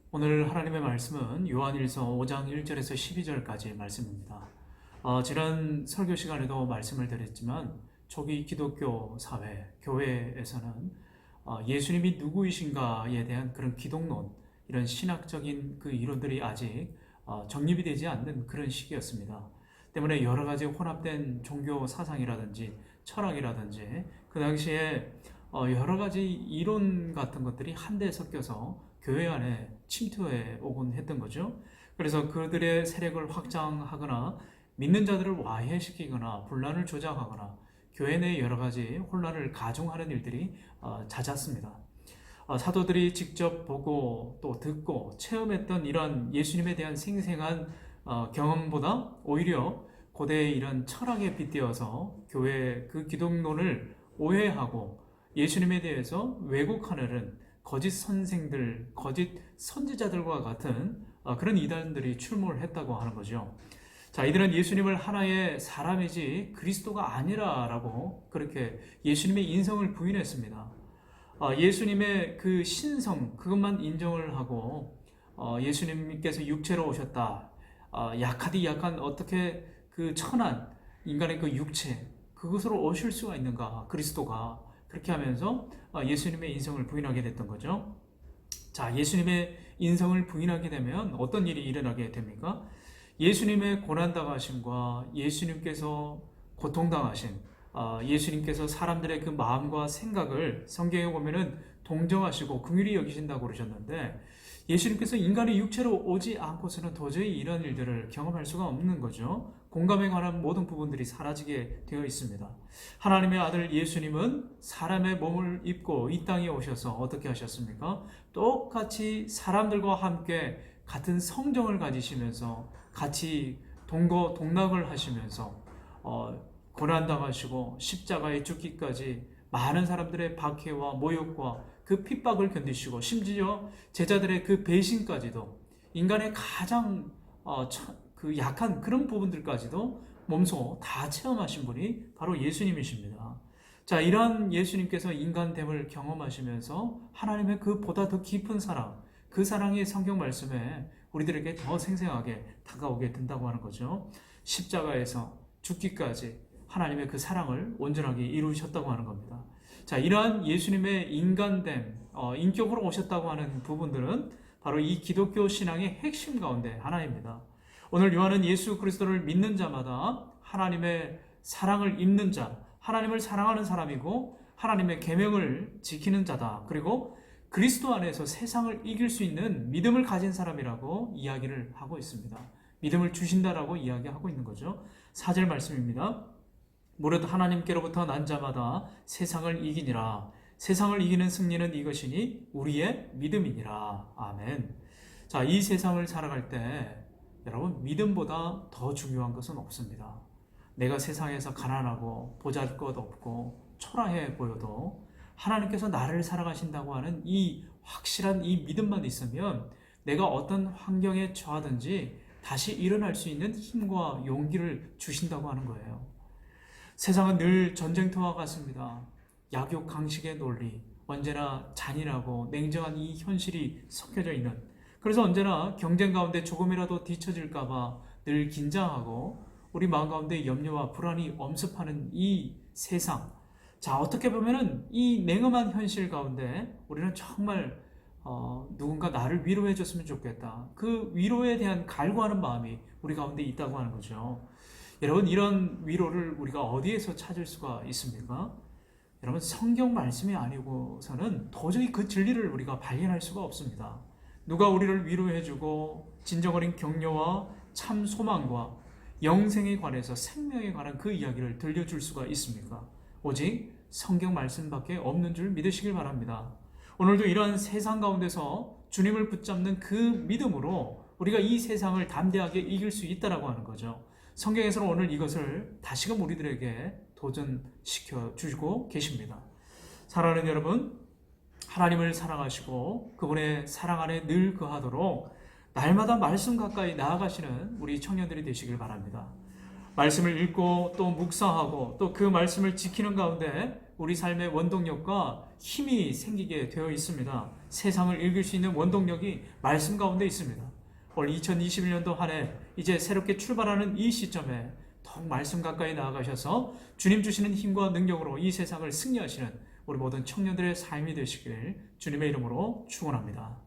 오늘 하나님의 말씀은 요한일서 5장 1절에서 12절까지의 말씀입니다. 지난 설교 시간에도 말씀을 드렸지만 초기 기독교 사회, 교회에서는 예수님이 누구이신가에 대한 그런 기독론, 이런 신학적인 그 이론들이 아직 정립이 되지 않는 그런 시기였습니다. 때문에 여러 가지 혼합된 종교 사상이라든지 철학이라든지 그 당시에 여러 가지 이론 같은 것들이 한데 섞여서 교회 안에 침투해 오곤 했던 거죠. 그래서 그들의 세력을 확장하거나 믿는 자들을 와해시키거나 분란을 조장하거나 교회 내 여러 가지 혼란을 가중하는 일들이 잦았습니다. 사도들이 직접 보고 또 듣고 체험했던 이런 예수님에 대한 생생한 경험보다 오히려 고대의 이런 철학에 빗대어서 교회의 그 기독론을 오해하고 예수님에 대해서 왜곡하는 거짓 선생들, 거짓 선지자들과 같은 그런 이단들이 출몰을 했다고 하는 거죠. 자, 이들은 예수님을 하나의 사람이지 그리스도가 아니라라고 그렇게 예수님의 인성을 부인했습니다. 예수님의 그 신성, 그것만 인정을 하고 예수님께서 육체로 오셨다. 약하디 약한 어떻게 그 천한 인간의 그 육체, 그것으로 오실 수가 있는가, 그리스도가. 그렇게 하면서 예수님의 인성을 부인하게 됐던 거죠. 자, 예수님의 인성을 부인하게 되면 어떤 일이 일어나게 됩니까? 예수님의 고난당하심과 예수님께서 고통당하신, 예수님께서 사람들의 그 마음과 생각을 성경에 보면은 동정하시고 긍휼히 여기신다고 그러셨는데, 예수님께서 인간의 육체로 오지 않고서는 도저히 이런 일들을 경험할 수가 없는 거죠. 공감에 관한 모든 부분들이 사라지게 되어 있습니다. 하나님의 아들 예수님은 사람의 몸을 입고 이 땅에 오셔서 어떻게 하셨습니까? 똑같이 사람들과 함께 같은 성정을 가지시면서 같이 동거동락을 하시면서 고난당하시고 십자가에 죽기까지 많은 사람들의 박해와 모욕과 그 핍박을 견디시고 심지어 제자들의 그 배신까지도, 인간의 가장 그 약한 그런 부분들까지도 몸소 다 체험하신 분이 바로 예수님이십니다. 자, 이러한 예수님께서 인간됨을 경험하시면서 하나님의 그 보다 더 깊은 사랑, 그 사랑이 성경 말씀에 우리들에게 더 생생하게 다가오게 된다고 하는 거죠. 십자가에서 죽기까지 하나님의 그 사랑을 온전하게 이루셨다고 하는 겁니다. 자, 이러한 예수님의 인간됨, 인격으로 오셨다고 하는 부분들은 바로 이 기독교 신앙의 핵심 가운데 하나입니다. 오늘 요한은 예수 그리스도를 믿는 자마다 하나님의 사랑을 입는 자, 하나님을 사랑하는 사람이고 하나님의 계명을 지키는 자다. 그리고 그리스도 안에서 세상을 이길 수 있는 믿음을 가진 사람이라고 이야기를 하고 있습니다. 믿음을 주신다라고 이야기하고 있는 거죠. 4절 말씀입니다. 무릇 하나님께로부터 난 자마다 세상을 이기니라. 세상을 이기는 승리는 이것이니 우리의 믿음이니라. 아멘. 자, 이 세상을 살아갈 때 여러분, 믿음보다 더 중요한 것은 없습니다. 내가 세상에서 가난하고 보잘것없고 초라해 보여도 하나님께서 나를 사랑하신다고 하는 이 확실한 이 믿음만 있으면 내가 어떤 환경에 처하든지 다시 일어날 수 있는 힘과 용기를 주신다고 하는 거예요. 세상은 늘 전쟁터와 같습니다. 약육 강식의 논리, 언제나 잔인하고 냉정한 이 현실이 섞여져 있는, 그래서 언제나 경쟁 가운데 조금이라도 뒤처질까봐 늘 긴장하고 우리 마음 가운데 염려와 불안이 엄습하는 이 세상. 자, 어떻게 보면은 이 냉엄한 현실 가운데 우리는 정말 누군가 나를 위로해 줬으면 좋겠다. 그 위로에 대한 갈구하는 마음이 우리 가운데 있다고 하는 거죠. 여러분, 이런 위로를 우리가 어디에서 찾을 수가 있습니까? 여러분, 성경 말씀이 아니고서는 도저히 그 진리를 우리가 발견할 수가 없습니다. 누가 우리를 위로해주고 진정어린 격려와 참 소망과 영생에 관해서 생명에 관한 그 이야기를 들려줄 수가 있습니까? 오직 성경 말씀밖에 없는 줄 믿으시길 바랍니다. 오늘도 이러한 세상 가운데서 주님을 붙잡는 그 믿음으로 우리가 이 세상을 담대하게 이길 수 있다라고 하는 거죠. 성경에서는 오늘 이것을 다시금 우리들에게 도전시켜 주고 계십니다. 사랑하는 여러분, 하나님을 사랑하시고 그분의 사랑 안에 늘 거하도록 날마다 말씀 가까이 나아가시는 우리 청년들이 되시길 바랍니다. 말씀을 읽고 또 묵상하고 또 그 말씀을 지키는 가운데 우리 삶의 원동력과 힘이 생기게 되어 있습니다. 세상을 읽을 수 있는 원동력이 말씀 가운데 있습니다. 올 2021년도 한 해 이제 새롭게 출발하는 이 시점에 더욱 말씀 가까이 나아가셔서 주님 주시는 힘과 능력으로 이 세상을 승리하시는 우리 모든 청년들의 삶이 되시길 주님의 이름으로 축원합니다.